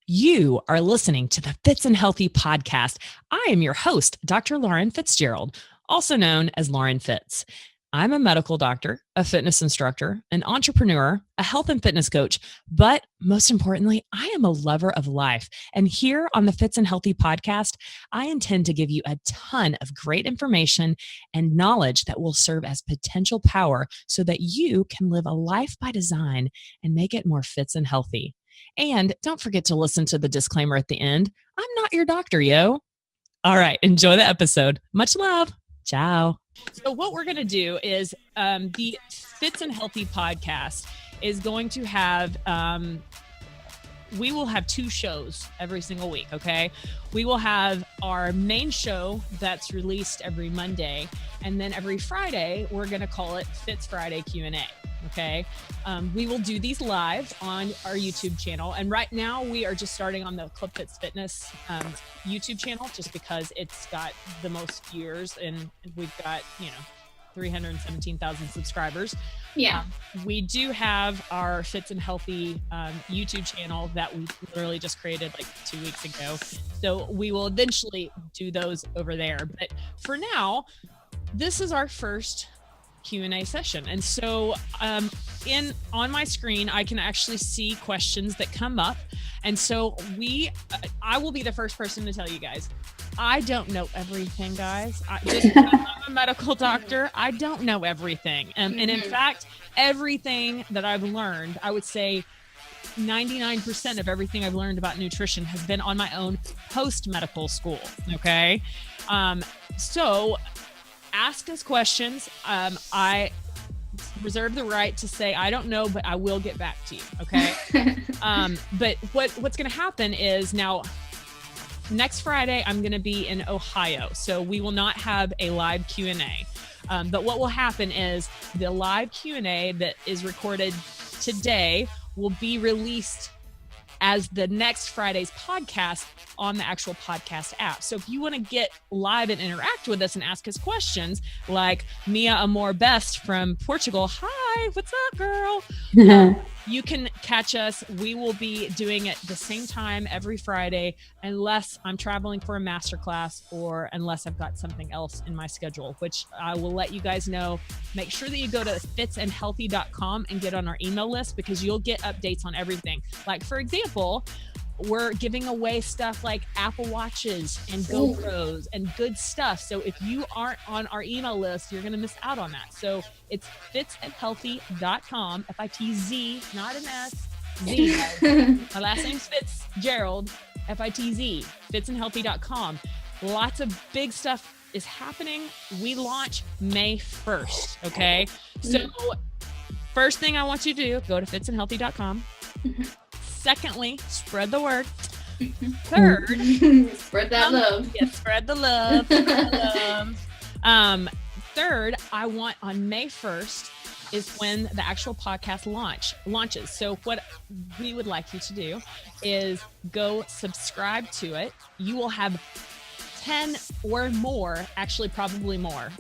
You are listening to the Fitz and Healthy podcast. I am your host, Dr. Lauren Fitzgerald, also known as Lauren Fitz. I'm a medical doctor, a fitness instructor, an entrepreneur, a health and fitness coach, but most importantly, I am a lover of life. And here on the Fitz and Healthy podcast, I intend to give you a ton of great information and knowledge that will serve as potential power so that you can live a life by design and make it more fits and healthy. And don't forget to listen to the disclaimer at the end. I'm not your doctor, yo. All right, enjoy the episode. Much love. Ciao. So what we're going to do is the Fitz and Healthy podcast is going to have, we will have 2 shows every single week, okay? We will have our main show that's released every Monday, and then every Friday, we're going to call it FITz Friday Q&A. Okay. We will do these live on our YouTube channel. And right now we are just starting on the Club Fitz Fitness YouTube channel, just because it's got the most viewers and we've got, 317,000 subscribers. Yeah. We do have our Fitz and Healthy YouTube channel that we literally just created like 2 weeks ago. So we will eventually do those over there. But for now, this is our first Q&A session. And so on my screen, I can actually see questions that come up. And so I will be the first person to tell you guys, I don't know everything, guys. Just because I'm a medical doctor, I don't know everything. And in fact, everything that I've learned, I would say 99% of everything I've learned about nutrition has been on my own post-medical school. Okay. So ask us questions. I reserve the right to say, I don't know, but I will get back to you. Okay. But what's going to happen is now next Friday, I'm going to be in Ohio. So we will not have a live Q&A. But what will happen is the live Q&A that is recorded today will be released as the next Friday's podcast on the actual podcast app. So if you want to get live and interact with us and ask us questions like Mia Amor Best from Portugal, hi, what's up, girl? You can catch us. We will be doing it the same time every Friday, unless I'm traveling for a masterclass or unless I've got something else in my schedule, which I will let you guys know. Make sure that you go to fitzandhealthy.com and get on our email list, because you'll get updates on everything. Like, for example, we're giving away stuff like Apple Watches and GoPros and good stuff. So if you aren't on our email list, you're going to miss out on that. So it's fitzandhealthy.com, FITZ, not an S, Z. My last name's Fitzgerald, FITZ, fitzandhealthy.com. Lots of big stuff is happening. We launch May 1st. Okay. So first thing I want you to do, go to fitzandhealthy.com. Secondly, spread the word. Third, spread that love. Yeah, spread the love. Third, I want on May 1st is when the actual podcast launches. So what we would like you to do is go subscribe to it. You will have 10 or more, actually probably more,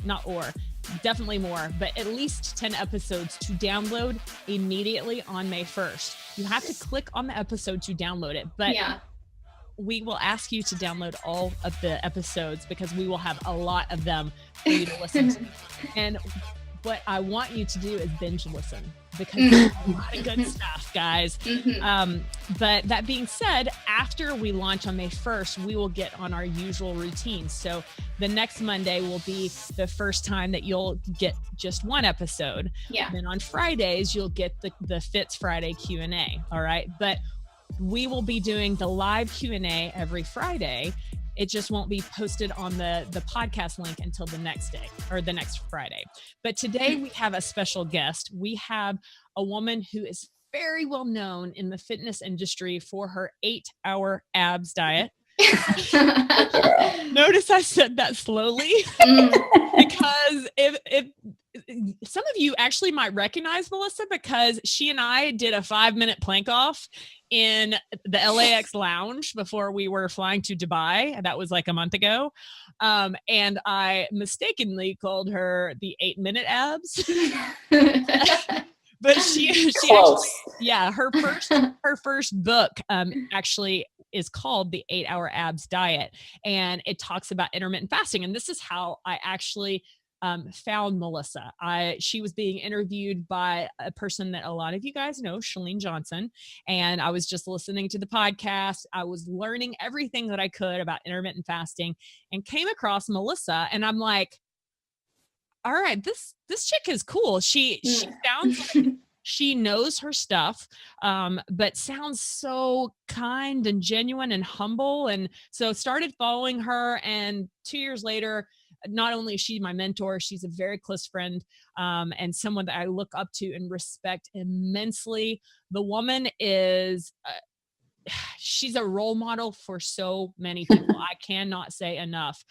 definitely more, but at least 10 episodes to download immediately on May 1st. You have to click on the episode to download it, but we will ask you to download all of the episodes because we will have a lot of them for you to listen to. And what I want you to do is binge listen, because there's a lot of good stuff, guys. But that being said, after we launch on May 1st, we will get on our usual routine. So the next Monday will be the first time that you'll get just one episode. Yeah. Then on Fridays, you'll get the Fitz Friday Q&A. All right. But we will be doing the live Q&A every Friday. It just won't be posted on the podcast link until the next day or the next Friday. But today we have a special guest. We have a woman who is very well known in the fitness industry for her 8-hour-ABS diet. Notice I said that slowly because if some of you actually might recognize Melissa, because she and I did a 5-minute plank off in the LAX lounge before we were flying to Dubai. That was like a month ago. And I mistakenly called her the 8-minute abs. But she actually, her first book actually is called the 8-Hour Abs Diet. And it talks about intermittent fasting. And this is how I actually found Melissa. She was being interviewed by a person that a lot of you guys know, Chalene Johnson. And I was just listening to the podcast. I was learning everything that I could about intermittent fasting and came across Melissa. And I'm like, all right, this chick is cool. She sounds like she knows her stuff, but sounds so kind and genuine and humble. And so started following her. And 2 years later, not only is she my mentor, she's a very close friend, and someone that I look up to and respect immensely. The woman is, she's a role model for so many people. I cannot say enough.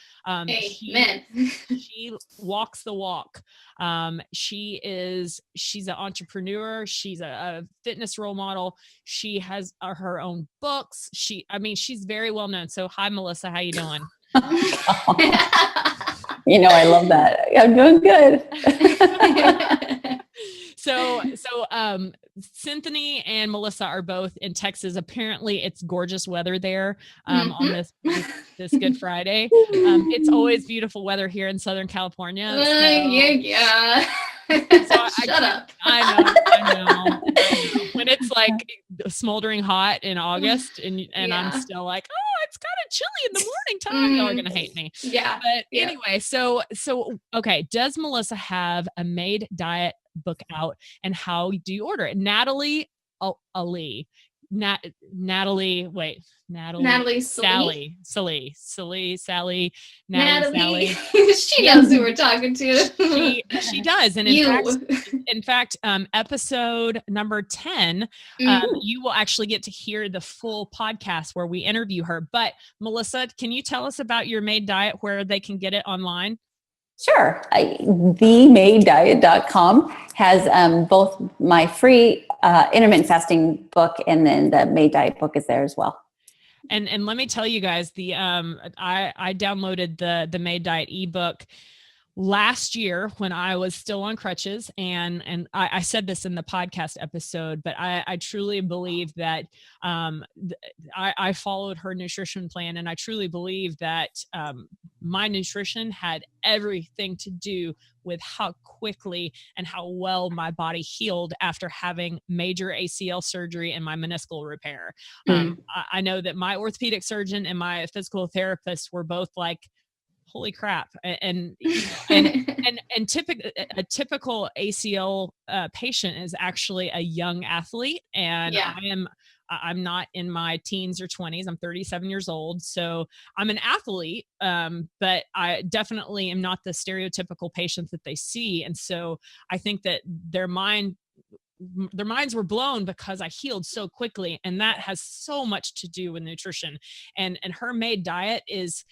She walks the walk. She's an entrepreneur. She's a fitness role model. She has her own books. She's very well known. So hi, Melissa, how you doing? I love that. I'm doing good. So Cinthanie and Melissa are both in Texas. Apparently it's gorgeous weather there on this Good Friday. It's always beautiful weather here in Southern California. Yeah. Shut up. I know. When it's like smoldering hot in August and I'm still like, oh, it's kind of chilly in the morning time. Y'all are going to hate me. Yeah. But anyway, so okay. Does Melissa have a made diet book out, and how do you order it? Natalie Sally. Natalie She knows who we're talking to. She does. And in fact, episode number 10, you will actually get to hear the full podcast where we interview her. But Melissa, can you tell us about your made diet, where they can get it online? Sure. TheMadeDiet.com has both my free intermittent fasting book, and then the Made Diet book is there as well. And let me tell you guys, I downloaded the Made Diet ebook last year when I was still on crutches. And I said this in the podcast episode, but I truly believe that I followed her nutrition plan. And I truly believe that my nutrition had everything to do with how quickly and how well my body healed after having major ACL surgery and my meniscal repair. I know that my orthopedic surgeon and my physical therapist were both like, holy crap. And a typical ACL patient is actually a young athlete. And I'm not in my teens or 20s. I'm 37 years old. So I'm an athlete, but I definitely am not the stereotypical patient that they see. And so I think that their minds were blown because I healed so quickly. And that has so much to do with nutrition. And her made diet is,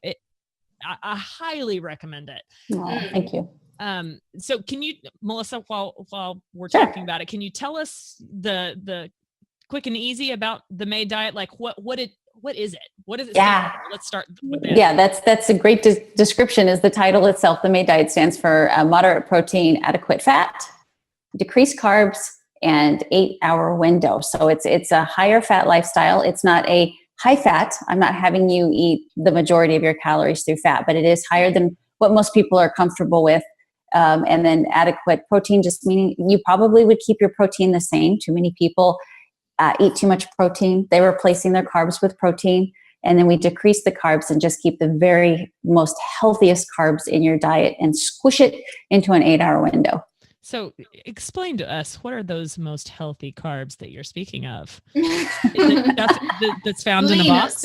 I highly recommend it. Oh, thank you. So can you, Melissa, while we're talking about it, can you tell us the quick and easy about the made diet? Like what is it? What is it? Yeah. Let's start with that. Yeah, that's a great description is the title itself. The Made Diet stands for moderate protein, adequate fat, decreased carbs, and 8-hour window. So it's a higher fat lifestyle. It's not a high fat. I'm not having you eat the majority of your calories through fat, but it is higher than what most people are comfortable with. And then adequate protein, just meaning you probably would keep your protein the same. Too many people eat too much protein. They're replacing their carbs with protein. And then we decrease the carbs and just keep the very most healthiest carbs in your diet and squish it into an 8-hour window. So explain to us, what are those most healthy carbs that you're speaking of? That's found in a box?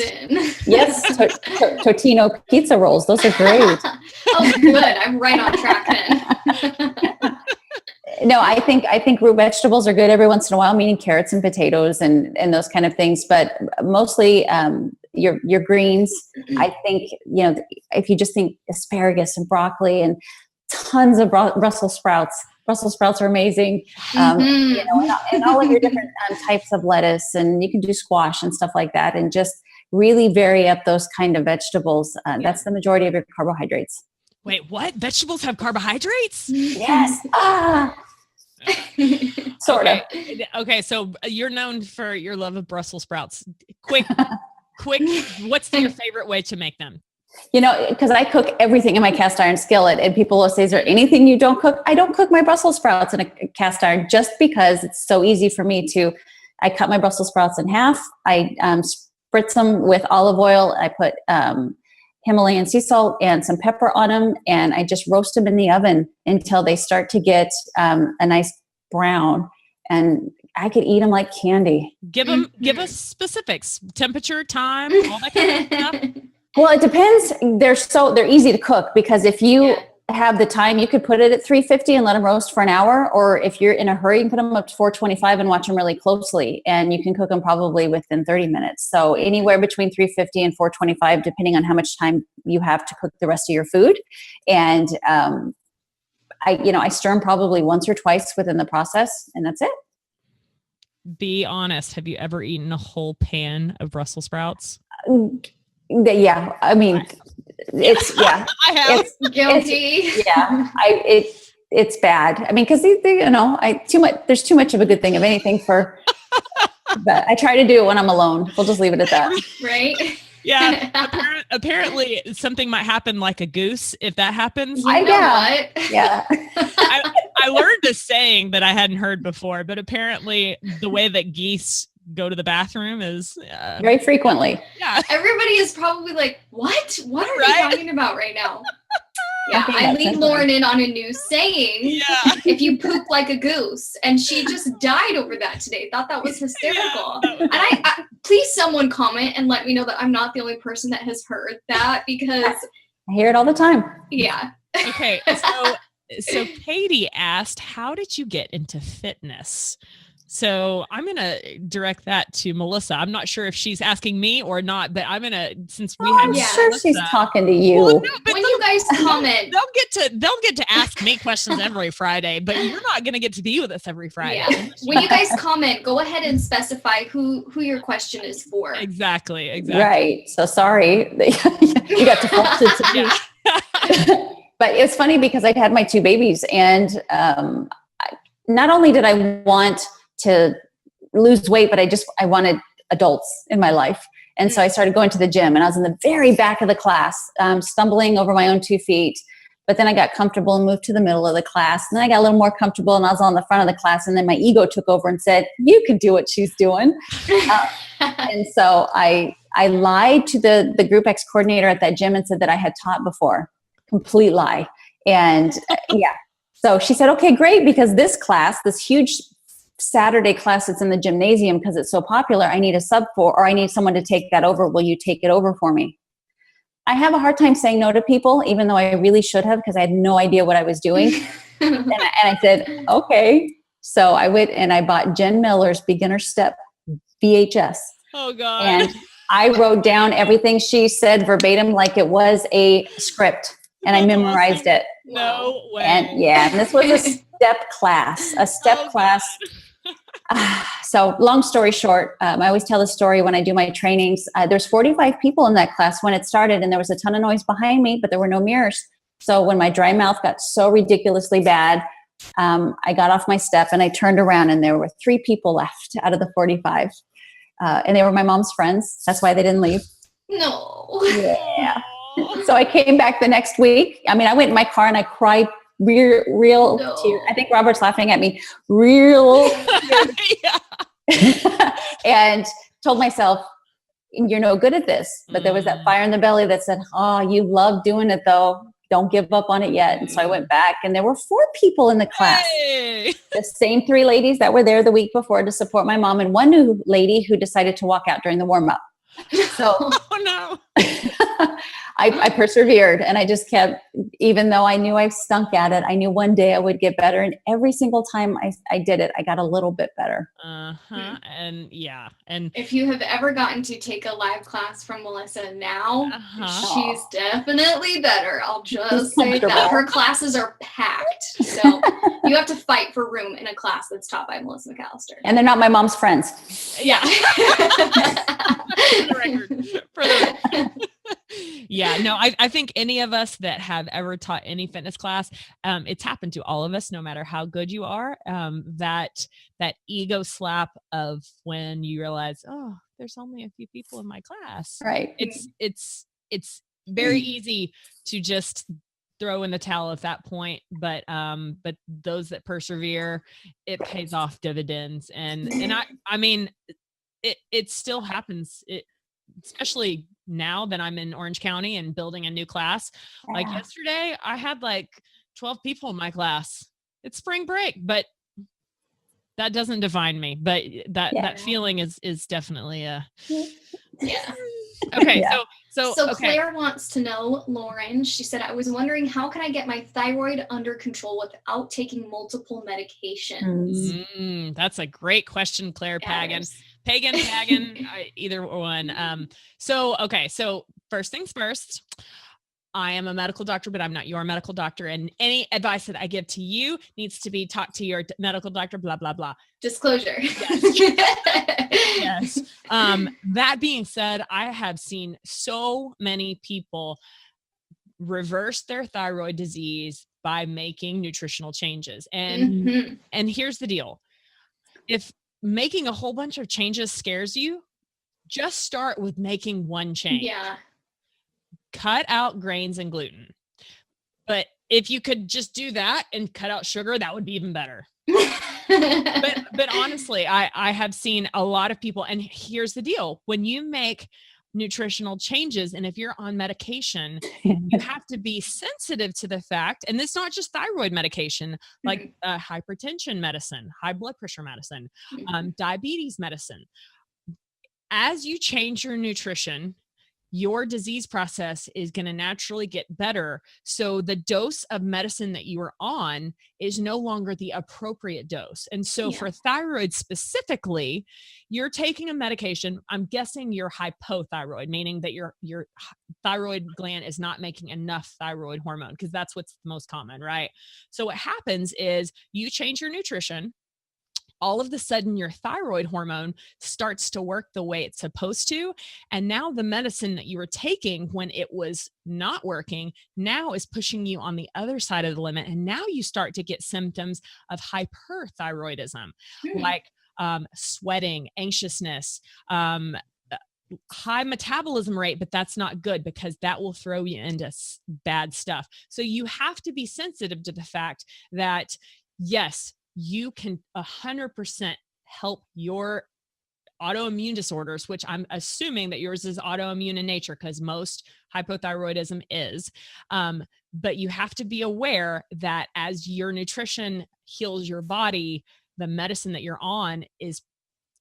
Yes, Totino pizza rolls. Those are great. Oh, good. I'm right on track then. No, I think root vegetables are good every once in a while, meaning carrots and potatoes and those kind of things. But mostly your greens. I think, if you just think asparagus and broccoli and tons of Brussels sprouts. Brussels sprouts are amazing. And all of your different types of lettuce, and you can do squash and stuff like that, and just really vary up those kind of vegetables. That's the majority of your carbohydrates. Wait, what? Vegetables have carbohydrates? Yes. Sort of. Okay, so you're known for your love of Brussels sprouts. Quick, what's your favorite way to make them? You know, because I cook everything in my cast iron skillet, and people will say, is there anything you don't cook? I don't cook my Brussels sprouts in a cast iron just because it's so easy for me to, I cut my Brussels sprouts in half. I spritz them with olive oil. I put Himalayan sea salt and some pepper on them, and I just roast them in the oven until they start to get a nice brown, and I could eat them like candy. Give us specifics, temperature, time, all that kind of stuff. Well, it depends. They're easy to cook, because if you have the time, you could put it at 350 and let them roast for an hour. Or if you're in a hurry, you can put them up to 425 and watch them really closely. And you can cook them probably within 30 minutes. So anywhere between 350 and 425, depending on how much time you have to cook the rest of your food. And I stir them probably once or twice within the process, and that's it. Be honest. Have you ever eaten a whole pan of Brussels sprouts? Yeah, I mean, it's I have. Guilty. It's bad. I mean, because there's too much of a good thing of anything for. But I try to do it when I'm alone. We'll just leave it at that. Right. Yeah. Apparently, something might happen like a goose. If that happens, What? Yeah. I learned a saying that I hadn't heard before, but apparently, the way that geese go to the bathroom is very frequently. Yeah. Everybody is probably like, what? What are you talking about right now? Yeah, I lead sensitive. Lauren in on a new saying. Yeah. If you poop like a goose, and she just died over that today. Thought that was hysterical. Yeah. And I please someone comment and let me know that I'm not the only person that has heard that, because I hear it all the time. yeah. Okay. So Katie asked, how did you get into fitness? So I'm going to direct that to Melissa. I'm not sure if she's asking me or not, but I'm going to, since we have I'm sure Melissa, she's talking to you. Well, no, but When you guys comment, they'll get to ask me questions every Friday, but you're not going to get to be with us every Friday. yeah. When you guys comment, go ahead and specify who your question is for. Exactly. Right. So sorry. You got defaulted to me. But it's funny because I had my two babies, and not only did I want to lose weight, but I wanted adults in my life. And so I started going to the gym, and I was in the very back of the class, stumbling over my own 2 feet. But then I got comfortable and moved to the middle of the class. And then I got a little more comfortable, and I was on the front of the class. And then my ego took over and said, you can do what she's doing. And so I lied to the Group X coordinator at that gym and said that I had taught before. Complete lie. And so she said, okay, great. Because this class, this huge Saturday class that's in the gymnasium, because it's so popular, I need a sub for, or I need someone to take that over. Will you take it over for me? I have a hard time saying no to people, even though I really should have, because I had no idea what I was doing. and I said, okay. So I went and I bought Jen Miller's Beginner Step VHS. Oh God. And I wrote down everything she said verbatim, like it was a script, and I memorized it. No way. And this was a step class, class. So long story short, I always tell this story when I do my trainings. There's 45 people in that class when it started, and there was a ton of noise behind me, but there were no mirrors. So when my dry mouth got so ridiculously bad, I got off my step and I turned around, and there were 3 people left out of the 45. And they were my mom's friends. That's why they didn't leave. No. Yeah. So I came back the next week. I mean, I went in my car and I cried real tears. I think Robert's laughing at me. Real and told myself, you're no good at this. But there was that fire in the belly that said, oh, you love doing it though. Don't give up on it yet. And so I went back, and there were 4 people in the class. Hey. The same 3 ladies that were there the week before to support my mom, and 1 new lady who decided to walk out during the warm-up. So oh no. I persevered, and I just kept, even though I knew I stunk at it, I knew one day I would get better. And every single time I did it, I got a little bit better. And and if you have ever gotten to take a live class from Melissa now, she's definitely better. I'll just say that. Her classes are packed. So you have to fight for room in a class that's taught by Melissa McAllister. And they're not my mom's friends. Yeah. For the record. Yeah, no, I think any of us that have ever taught any fitness class, it's happened to all of us, no matter how good you are, that ego slap of when you realize, oh, there's only a few people in my class. Right. It's very easy to just throw in the towel at that point, but those that persevere, it pays off dividends. And I mean, it still happens. Especially now that I'm in Orange County and building a new class. Like yesterday, I had like 12 people in my class. It's spring break, but that doesn't define me. But that feeling is definitely a yeah. Okay, So okay. Claire wants to know, Lauren, she said, I was wondering, how can I get my thyroid under control without taking multiple medications? That's a great question, Claire Pagan. Pagan, either one. So first things first, I am a medical doctor, but I'm not your medical doctor. And any advice that I give to you needs to be talked to your medical doctor, blah, blah, blah. Disclosure. Yes. That being said, I have seen so many people reverse their thyroid disease by making nutritional changes. And here's the deal. If making a whole bunch of changes scares you, just start with making one change. Yeah. Cut out grains and gluten. But if you could just do that and cut out sugar, that would be even better. but honestly, I have seen a lot of people, and here's the deal. When you make nutritional changes, and if you're on medication, you have to be sensitive to the fact, and it's not just thyroid medication, like hypertension medicine, high blood pressure medicine, diabetes medicine. As you change your nutrition, your disease process is going to naturally get better. So the dose of medicine that you are on is no longer the appropriate dose. And so for thyroid specifically, you're taking a medication. I'm guessing you're hypothyroid, meaning that your thyroid gland is not making enough thyroid hormone, because that's what's most common, right? So what happens is you change your nutrition. All of a sudden your thyroid hormone starts to work the way it's supposed to. And now the medicine that you were taking when it was not working now is pushing you on the other side of the limit. And now you start to get symptoms of hyperthyroidism, like sweating, anxiousness, high metabolism rate, but that's not good because that will throw you into bad stuff. So you have to be sensitive to the fact that, yes, you can 100% help your autoimmune disorders, which I'm assuming that yours is autoimmune in nature because most hypothyroidism is. But you have to be aware that as your nutrition heals your body, the medicine that you're on is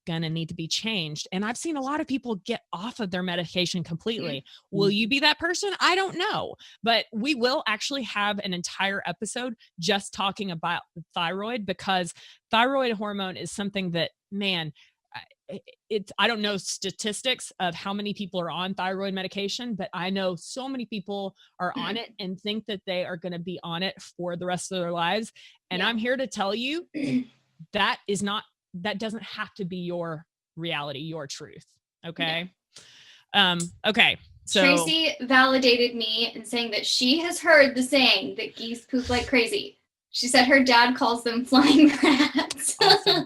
going to need to be changed. And I've seen a lot of people get off of their medication completely. Will you be that person? I don't know, but we will actually have an entire episode just talking about thyroid, because thyroid hormone is something that, man, I don't know statistics of how many people are on thyroid medication, but I know so many people are on it and think that they are going to be on it for the rest of their lives. And I'm here to tell you that doesn't have to be your reality, your truth. Okay. Okay. So Tracy validated me in saying that she has heard the saying that geese poop like crazy. She said her dad calls them flying rats. Awesome.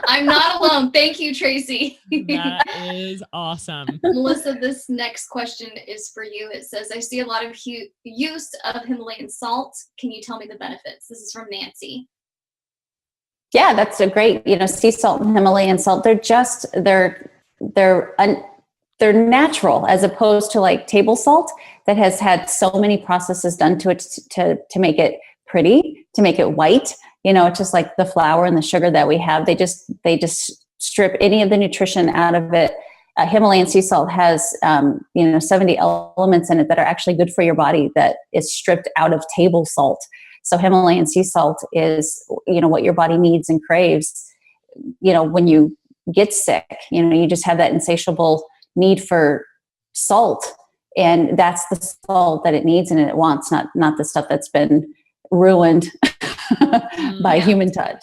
I'm not alone. Thank you, Tracy. That is awesome. Melissa, this next question is for you. It says, I see a lot of use of Himalayan salt. Can you tell me the benefits? This is from Nancy. Yeah, that's a great, sea salt and Himalayan salt. They're natural, as opposed to like table salt that has had so many processes done to it to make it pretty, to make it white. It's just like the flour and the sugar that we have. They just strip any of the nutrition out of it. Himalayan sea salt has 70 elements in it that are actually good for your body that is stripped out of table salt. So Himalayan sea salt is, what your body needs and craves, when you get sick, you just have that insatiable need for salt, and that's the salt that it needs and it wants, not the stuff that's been ruined by human touch.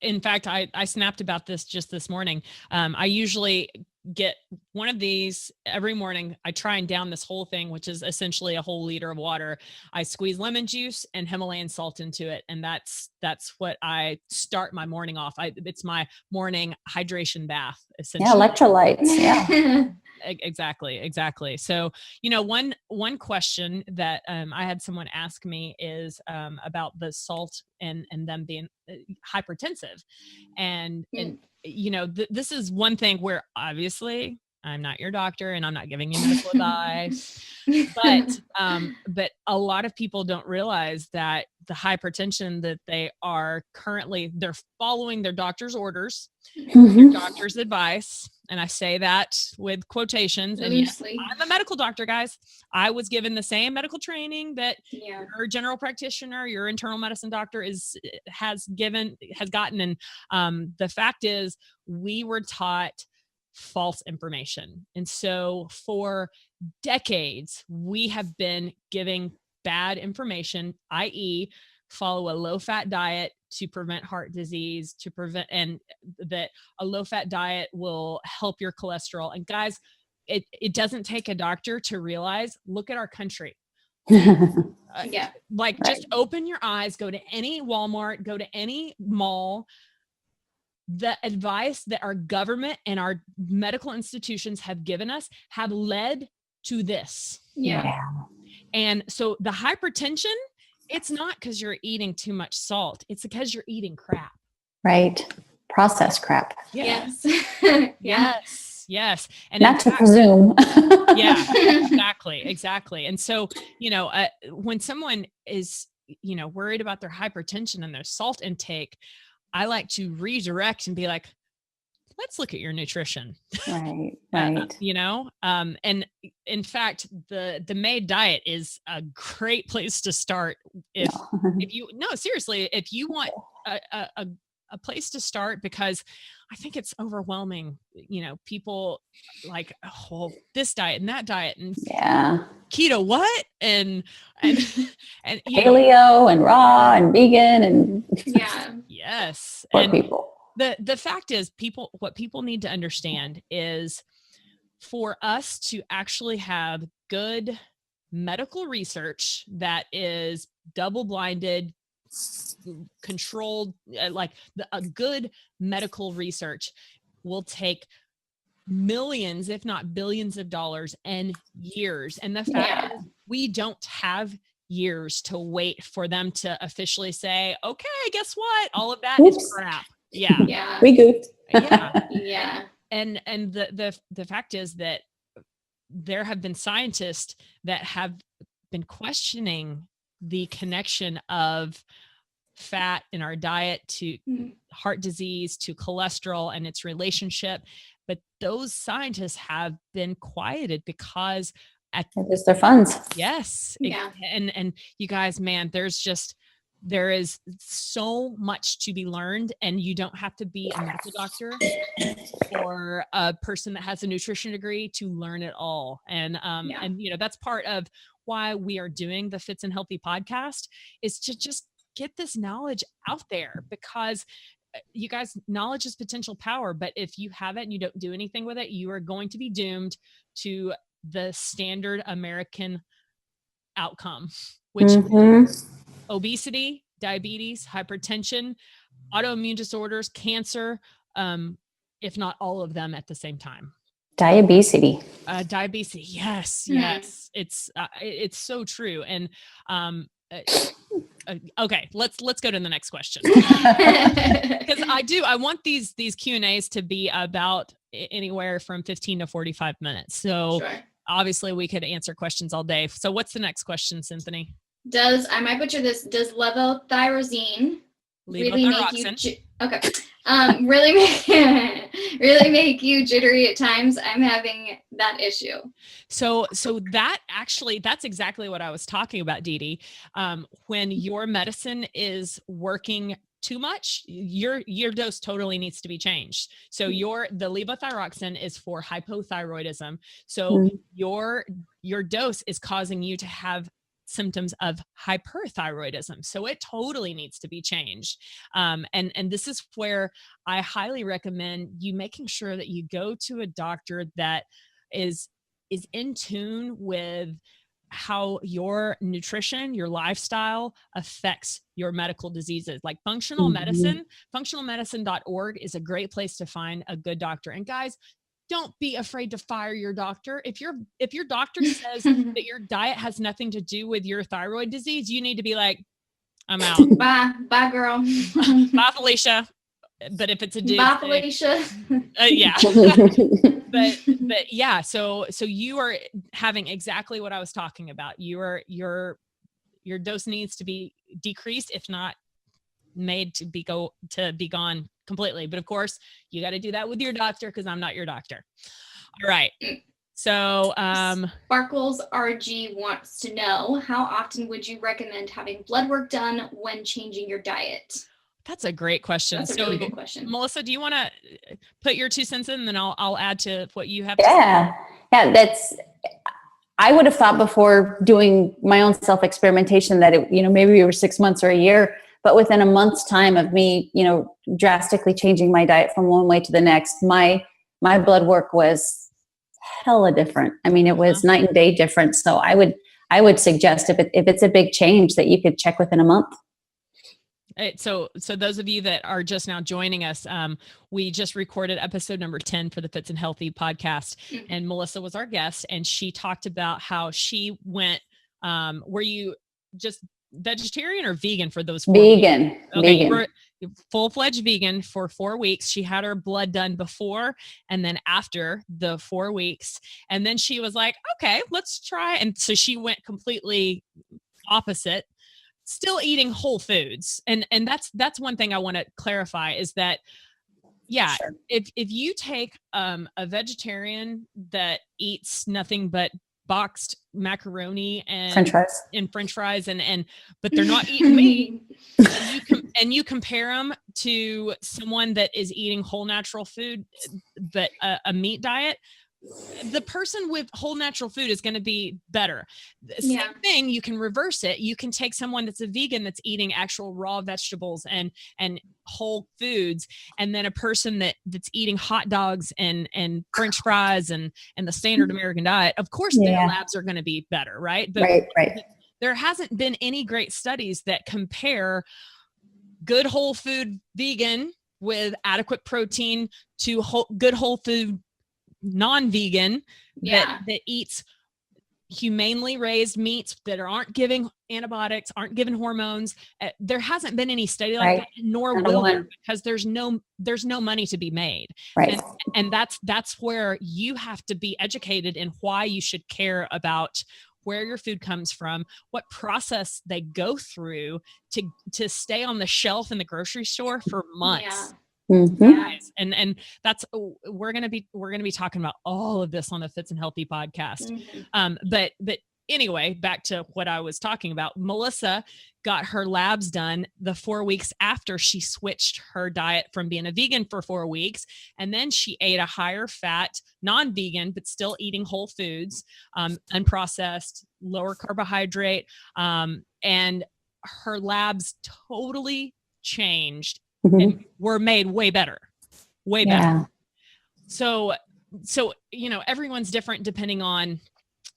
In fact, I snapped about this just this morning. I usually get one of these every morning. I try and down this whole thing, which is essentially a whole liter of water. I squeeze lemon juice and Himalayan salt into it. And that's what I start my morning off. It's my morning hydration bath, essentially. Yeah, electrolytes. Yeah. Exactly. So, one question that I had someone ask me is about the salt and them being hypertensive. And this is one thing where obviously I'm not your doctor and I'm not giving you medical advice, but a lot of people don't realize that the hypertension that they're following their doctor's orders, their doctor's advice. And I say that with quotations. And yes, I'm a medical doctor, guys. I was given the same medical training that your general practitioner, your internal medicine doctor has gotten. And the fact is, we were taught false information. And so for decades, we have been giving bad information, i.e., follow a low-fat diet to prevent heart disease, and that a low-fat diet will help your cholesterol. And guys, it doesn't take a doctor to realize, look at our country. Just open your eyes, go to any Walmart, go to any mall. The advice that our government and our medical institutions have given us have led to this. Yeah. And so the hypertension, it's not because you're eating too much salt. It's because you're eating crap. Right. Processed crap. Yes. Yes. And not to presume. Yeah, exactly. And so, when someone is, worried about their hypertension and their salt intake, I like to redirect and be like, let's look at your nutrition. Right. And in fact, the MAID diet is a great place to start. If you want a place to start, because I think it's overwhelming. People like, this diet and that diet and keto, what? And paleo and raw and vegan and yes. Poor and people. The fact is, what people need to understand is, for us to actually have good medical research that is double-blinded, controlled, a good medical research will take millions, if not billions of dollars and years. And the fact is, we don't have years to wait for them to officially say, okay, guess what? All of that is crap. Yeah. We goofed. Yeah. And the fact is that there have been scientists that have been questioning the connection of fat in our diet to heart disease, to cholesterol and its relationship. But those scientists have been quieted because it's their funds. Yes. Yeah. And you guys, man, there is so much to be learned, and you don't have to be a medical doctor or a person that has a nutrition degree to learn it all. And that's part of why we are doing the Fitz and Healthy podcast, is to just get this knowledge out there, because you guys, knowledge is potential power. But if you have it and you don't do anything with it, you are going to be doomed to the standard American outcome, which is obesity, diabetes, hypertension, autoimmune disorders, cancer, if not all of them at the same time. Diabetes. Yes. It's so true. And okay, let's go to the next question, because I want these Q&As to be about anywhere from 15 to 45 minutes. So obviously we could answer questions all day. So what's the next question, Cinthanie? I might butcher this, does levothyroxine really make you really make you jittery at times? I'm having that issue. So that's exactly what I was talking about, Dee Dee. When your medicine is working too much, your dose totally needs to be changed. So the levothyroxine is for hypothyroidism. So your dose is causing you to have symptoms of hyperthyroidism. So it totally needs to be changed. And this is where I highly recommend you making sure that you go to a doctor that is in tune with how your nutrition, your lifestyle affects your medical diseases. Like functional medicine, functionalmedicine.org is a great place to find a good doctor. And guys, don't be afraid to fire your doctor. If your doctor says that your diet has nothing to do with your thyroid disease, you need to be like, I'm out. Bye girl. Bye Felicia. But if it's a dude, bye Felicia. Yeah. but yeah, so you are having exactly what I was talking about. Your dose needs to be decreased, if not made to be gone completely. But of course, you got to do that with your doctor, because I'm not your doctor. All right. So Sparkles RG wants to know, how often would you recommend having blood work done when changing your diet? That's a great question. That's a really good question. Melissa, do you want to put your 2 cents in, and then I'll add to what you have to say? Yeah, I would have thought before doing my own self-experimentation that it, maybe we were 6 months or a year, but within a month's time of me, drastically changing my diet from one way to the next, my blood work was hella different. I mean, it was night and day different. So I would suggest if it's a big change that you could check within a month. So those of you that are just now joining us, we just recorded episode number 10 for the Fitz and Healthy podcast, and Melissa was our guest, and she talked about how she went, were you just vegetarian or vegan for those 4 weeks? Vegan. Okay, vegan. You were full-fledged vegan for 4 weeks. She had her blood done before and then after the 4 weeks. And then she was like, okay, let's try. And so she went completely opposite, still eating whole foods. And that's one thing I want to clarify is that, yeah, sure. If you take a vegetarian that eats nothing but boxed macaroni and French fries and but they're not eating meat, and you compare them to someone that is eating whole natural food, but a meat diet, the person with whole natural food is going to be better. Same thing, you can reverse it. You can take someone that's a vegan that's eating actual raw vegetables and whole foods, and then a person that's eating hot dogs and French fries and the standard American diet. Of course, their labs are going to be better, right? But right. There hasn't been any great studies that compare good whole food vegan with adequate protein to good whole food non-vegan that eats humanely raised meats that aren't giving antibiotics, aren't giving hormones. There hasn't been any study like that, nor will there, because there's no money to be made. Right. And that's where you have to be educated in why you should care about where your food comes from, what process they go through to stay on the shelf in the grocery store for months. Yes. And that's, we're going to be talking about all of this on the Fitz and Healthy podcast. But anyway, back to what I was talking about. Melissa got her labs done the 4 weeks after she switched her diet from being a vegan for 4 weeks. And then she ate a higher fat, non-vegan, but still eating whole foods, unprocessed, lower carbohydrate. And her labs totally changed. And were made way better. So, everyone's different depending on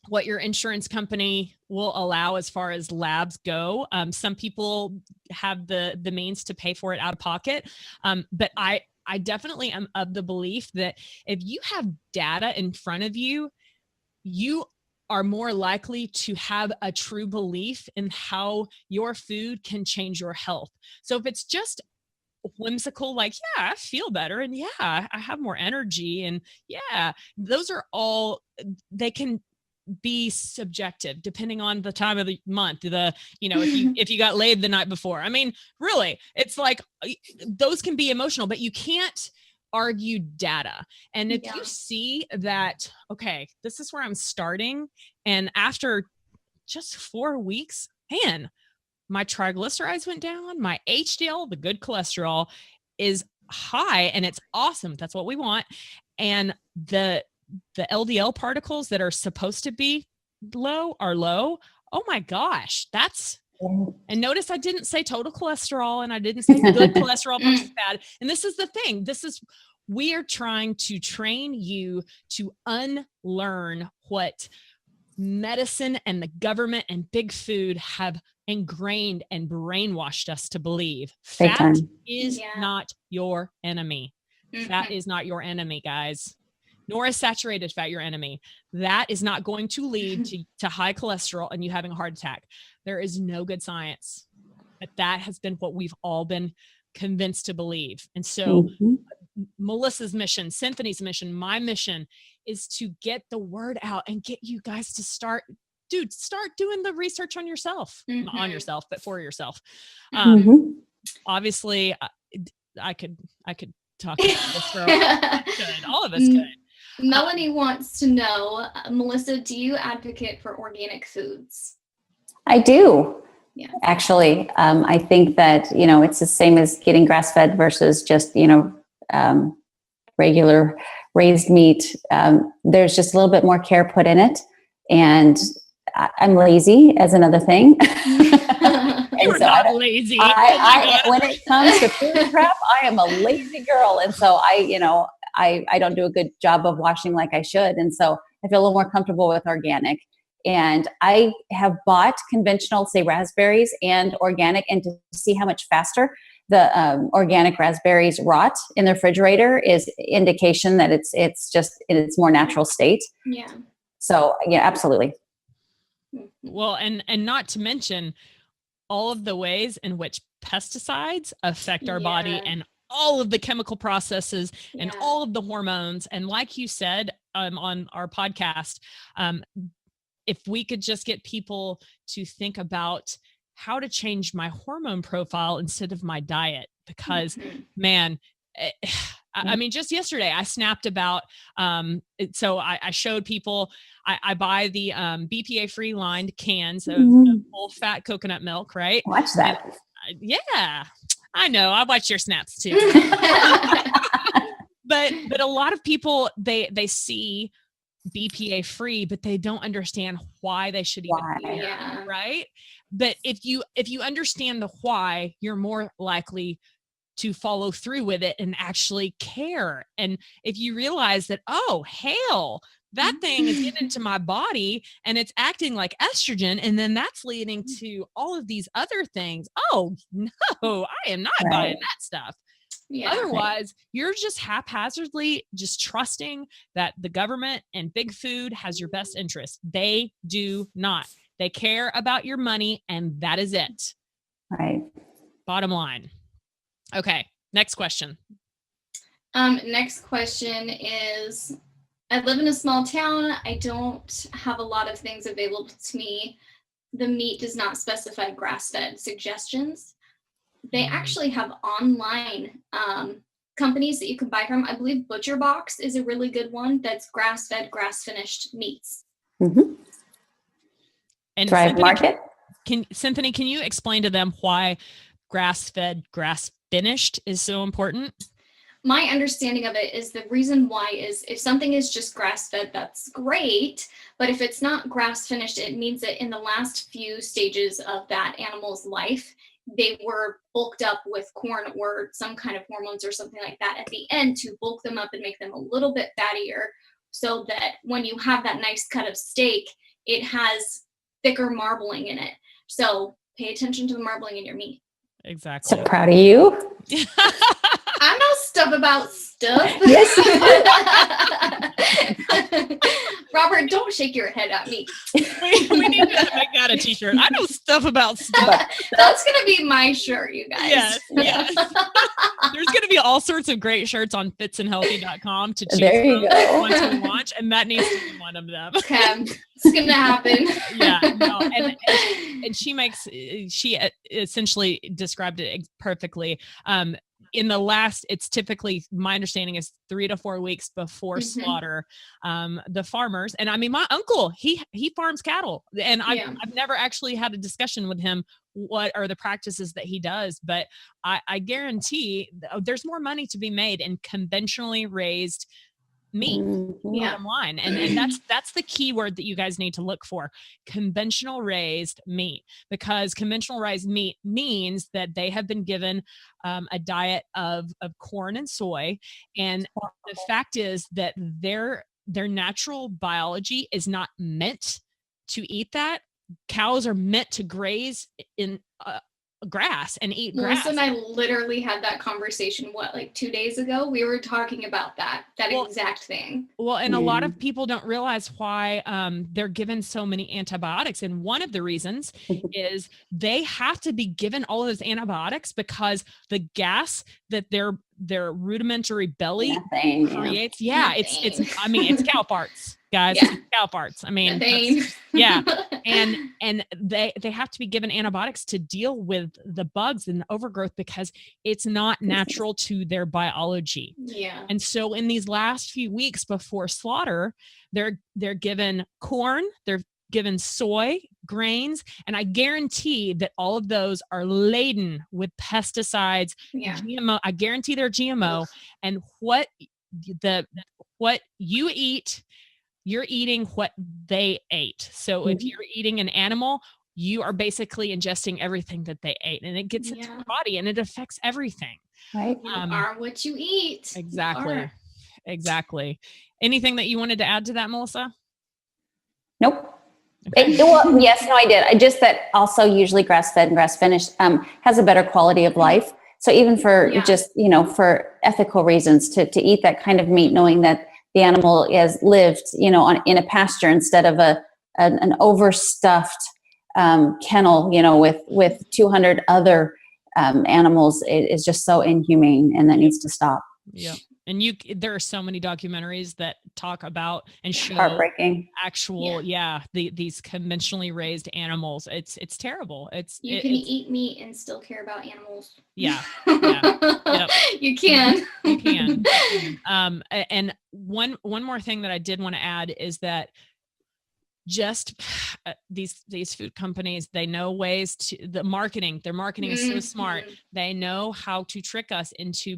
what your insurance company will allow as far as labs go. Some people have the means to pay for it out of pocket. But I definitely am of the belief that if you have data in front of you, you are more likely to have a true belief in how your food can change your health. So if it's just whimsical, like, I feel better, and I have more energy, and those are all, they can be subjective depending on the time of the month, if you got laid the night before. I mean, really, it's like those can be emotional, but you can't argue data. And if you see that, okay, this is where I'm starting, and after just 4 weeks, man, my triglycerides went down, my HDL, the good cholesterol, is high, and it's awesome. That's what we want. And the LDL particles that are supposed to be low are low. Oh my gosh, and notice I didn't say total cholesterol and I didn't say good cholesterol versus bad. And this is the thing. We are trying to train you to unlearn what medicine and the government and big food have ingrained and brainwashed us to believe. Fat is not your enemy. Fat is not your enemy, guys. Nor is saturated fat your enemy. That is not going to lead to high cholesterol and you having a heart attack. There is no good science, but that has been what we've all been convinced to believe. And so Melissa's mission, Cinthany's mission, my mission is to get the word out and get you guys to start doing the research on yourself, not on yourself, but for yourself. Obviously I could talk about this for all of us could. Melanie wants to know, Melissa, do you advocate for organic foods? I do. Yeah. Actually, I think that, it's the same as getting grass-fed versus just, regular raised meat. There's just a little bit more care put in it. And I'm lazy as another thing. You're not lazy. When it comes to food prep, I am a lazy girl. And so I don't do a good job of washing like I should. And so I feel a little more comfortable with organic. And I have bought conventional, say raspberries and organic, and to see how much faster the organic raspberries rot in the refrigerator is indication that it's just in its more natural state. Yeah. So yeah, absolutely. Well, and not to mention all of the ways in which pesticides affect our body and all of the chemical processes and all of the hormones. And like you said, on our podcast, if we could just get people to think about how to change my hormone profile instead of my diet, because man, I mean, just yesterday I snapped about, so I showed people, I buy the BPA free lined cans of full fat coconut milk, right? Watch that. Yeah, I know. I watch your snaps too. but a lot of people, they see BPA free, but they don't understand why they should even be there, right? But if you understand the why, you're more likely to follow through with it and actually care. And if you realize that, oh, hell, that thing is getting into my body and it's acting like estrogen, and then that's leading to all of these other things. Oh, no, I am not buying that stuff. Yeah. Otherwise, you're just haphazardly just trusting that the government and big food has your best interest. They do not. They care about your money, and that is it. Right. Bottom line. Okay. Next question. Next question is, I live in a small town. I don't have a lot of things available to me. The meat does not specify grass-fed. Suggestions? They actually have online companies that you can buy from. I believe Butcher Box is a really good one that's grass-fed, grass-finished meats. Mm-hmm. And Thrive Market? Cinthanie, can you explain to them why grass-fed, grass-finished is so important? My understanding of it is the reason why is if something is just grass-fed, that's great. But if it's not grass-finished, it means that in the last few stages of that animal's life, they were bulked up with corn or some kind of hormones or something like that at the end to bulk them up and make them a little bit fattier, so that when you have that nice cut of steak, it has thicker marbling in it. So pay attention to the marbling in your meat. Exactly. So proud of you. I know stuff about stuff. Yes. Robert, don't shake your head at me. we need to make that a t-shirt. I know stuff about stuff. That's going to be my shirt, you guys. Yes. There's going to be all sorts of great shirts on fitsandhealthy.com to choose there you go. once we launch, and that needs to be one of them. Okay, it's going to happen. Yeah, no, and she essentially described it perfectly. It's typically, my understanding is 3 to 4 weeks before slaughter. The farmers, and I mean, my uncle, he farms cattle, and I've never actually had a discussion with him what are the practices that he does, but I guarantee there's more money to be made in conventionally raised meat. Yeah. Bottom line. And that's the key word that you guys need to look for. Conventional raised meat, because conventional raised meat means that they have been given a diet of corn and soy. And the fact is that their natural biology is not meant to eat that. Cows are meant to graze in grass and eat grass. Melissa and I literally had that conversation, like 2 days ago? We were talking about that exact thing. Well, and a lot of people don't realize why they're given so many antibiotics. And one of the reasons is they have to be given all of those antibiotics because the gas that their rudimentary belly creates. Yeah, it's cow farts, guys. Yeah. It's cow farts. I mean, yeah. And they have to be given antibiotics to deal with the bugs and the overgrowth because it's not natural to their biology. Yeah. And so in these last few weeks before slaughter, they're given corn, they're given soy, grains, and I guarantee that all of those are laden with pesticides, GMO. I guarantee they're GMO. And what you eat, you're eating what they ate. So if you're eating an animal, you are basically ingesting everything that they ate, and it gets into your body and it affects everything. Right. You are what you eat. Exactly. Anything that you wanted to add to that, Melissa? Nope. Yes, no, I did. I just that also usually grass-fed and grass-finished has a better quality of life. So even for just, for ethical reasons to eat that kind of meat, knowing that the animal has lived, in a pasture instead of an overstuffed kennel, with 200 other animals, it is just so inhumane, and that needs to stop. Yeah. And there are so many documentaries that talk about and show heartbreaking actual, these conventionally raised animals. It's terrible. You can eat meat and still care about animals. Yeah. Yep. You can. And one more thing that I did want to add is that just these food companies, they know ways to their marketing is so smart. They know how to trick us into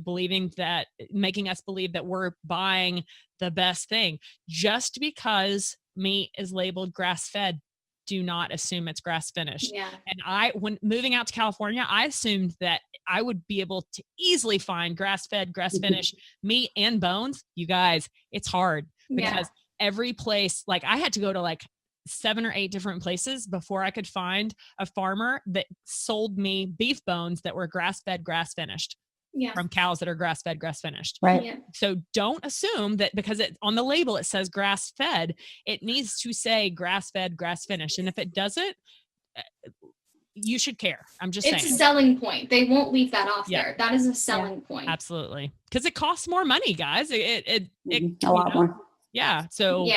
making us believe that we're buying the best thing. Just because meat is labeled grass-fed, do not assume it's grass-finished. Yeah. And when moving out to California, I assumed that I would be able to easily find grass-fed, grass-finished meat and bones. You guys, it's hard because every place, like I had to go to 7 or 8 different places before I could find a farmer that sold me beef bones that were grass-fed, grass-finished from cows that are grass-fed, grass-finished. Right. Yeah. So don't assume that because on the label it says grass-fed, it needs to say grass-fed, grass-finished. And if it doesn't, you should care. I'm just saying. It's a selling point. They won't leave that off there. That is a selling point. Absolutely. Because it costs more money, guys. It a lot more. Yeah. So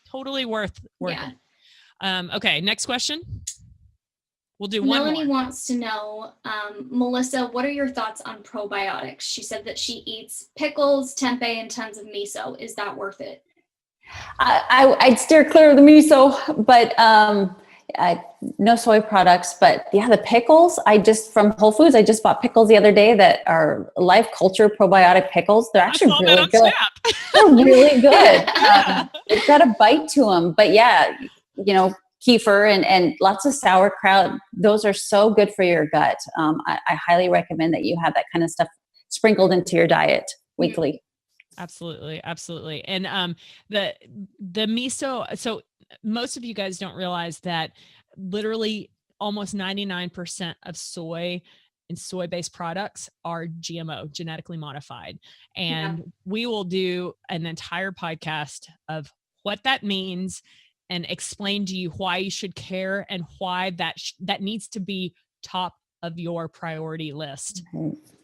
totally worth it. Okay. Next question. We'll do one Melanie more. wants to know, Melissa, what are your thoughts on probiotics? She said that she eats pickles, tempeh, and tons of miso. Is that worth it? I'd steer clear of the miso, but no soy products. But the pickles, from Whole Foods, I just bought pickles the other day that are Life Culture probiotic pickles. They're actually really good. They're really good. They've got a bite to them, but kefir and lots of sauerkraut. Those are so good for your gut. I highly recommend that you have that kind of stuff sprinkled into your diet weekly. Absolutely. And the miso, so most of you guys don't realize that literally almost 99% of soy and soy-based products are GMO, genetically modified. And we will do an entire podcast of what that means and explain to you why you should care and why that needs to be top of your priority list.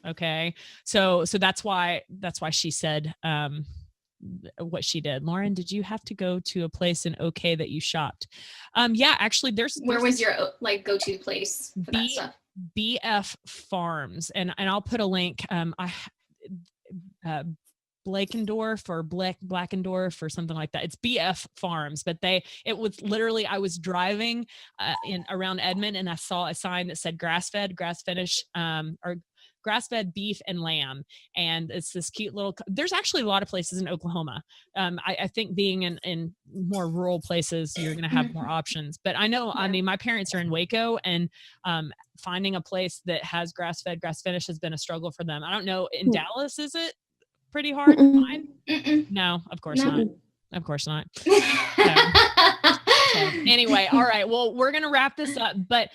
Okay. So that's why she said, what she did. Lauren, did you have to go to a place in OK that you shopped? Actually where was your go-to place for that stuff? BF Farms. And I'll put a link. Blakendorf or Blackendorf or something like that. It's BF Farms, but it was literally, I was driving around Edmond and I saw a sign that said grass-fed, grass-finished, or grass-fed beef and lamb. And it's this cute little, there's actually a lot of places in Oklahoma. I think being in more rural places, you're going to have more options. But I know, I mean, my parents are in Waco, and finding a place that has grass-fed, grass-finished has been a struggle for them. I don't know, in Dallas, is it pretty hard to find? No, of course not. Of course not. So anyway, all right. Well, we're going to wrap this up, but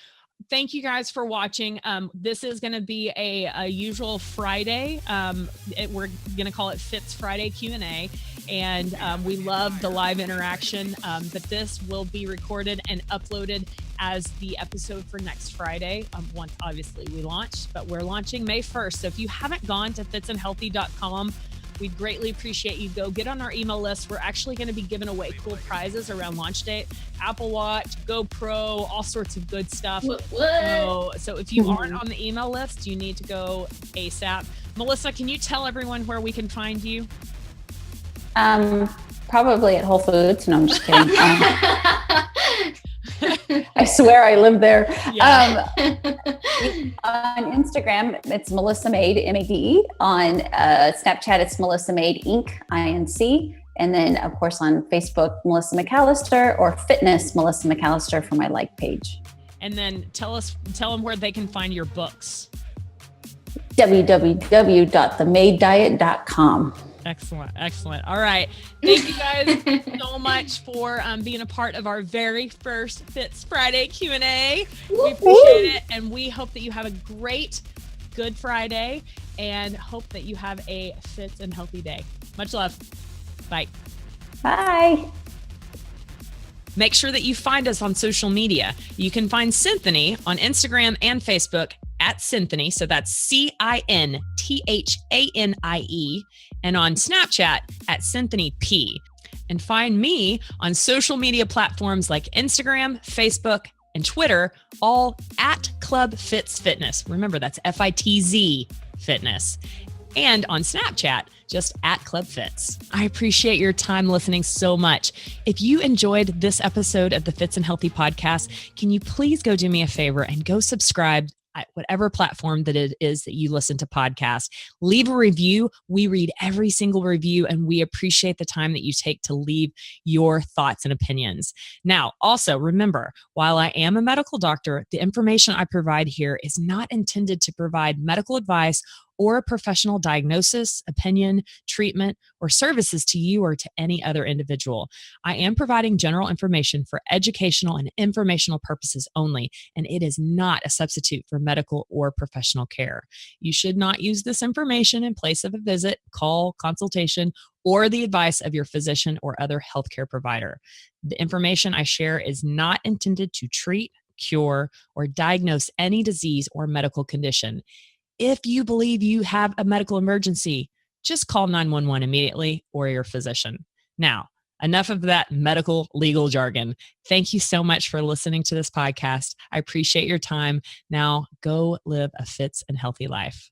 thank you guys for watching. This is going to be a usual Friday. We're going to call it FITz Friday Q&A. And we love the live interaction, but this will be recorded and uploaded as the episode for next Friday. Once obviously we launch, but we're launching May 1st. So if you haven't gone to fitsandhealthy.com, we'd greatly appreciate you go get on our email list. We're actually going to be giving away cool prizes around launch date, Apple Watch, GoPro, all sorts of good stuff. So if you aren't on the email list, you need to go ASAP. Melissa, can you tell everyone where we can find you? Probably at Whole Foods. No, I'm just kidding. I swear I live there. Yeah. On Instagram, it's Melissa Made, M-A-D-E. On Snapchat, it's Melissa Made, Inc., I-N-C. And then, of course, on Facebook, Melissa McAllister, or Fitness, Melissa McAllister for my like page. And then tell them where they can find your books. www.themaidediet.com. Excellent. All right. Thank you guys so much for being a part of our very first FITz Friday Q&A. We appreciate it. And we hope that you have a great Good Friday, and hope that you have a fit and healthy day. Much love. Bye. Bye. Make sure that you find us on social media. You can find Cinthanie on Instagram and Facebook at Cinthanie. So that's CINTHANIE, and on Snapchat at Cinthanie P. And find me on social media platforms like Instagram, Facebook, and Twitter, all at Club Fitz Fitness. Remember, that's FITZ Fitness. And on Snapchat, just at Club Fitz. I appreciate your time listening so much. If you enjoyed this episode of the Fitz and Healthy podcast, can you please go do me a favor and go subscribe at whatever platform that it is that you listen to podcasts. Leave a review. We read every single review, and we appreciate the time that you take to leave your thoughts and opinions. Now, also remember, while I am a medical doctor, the information I provide here is not intended to provide medical advice or a professional diagnosis, opinion, treatment, or services to you or to any other individual. I am providing general information for educational and informational purposes only, and it is not a substitute for medical or professional care. You should not use this information in place of a visit, call, consultation, or the advice of your physician or other healthcare provider. The information I share is not intended to treat, cure, or diagnose any disease or medical condition. If you believe you have a medical emergency, just call 911 immediately or your physician. Now, enough of that medical legal jargon. Thank you so much for listening to this podcast. I appreciate your time. Now, go live a fit and healthy life.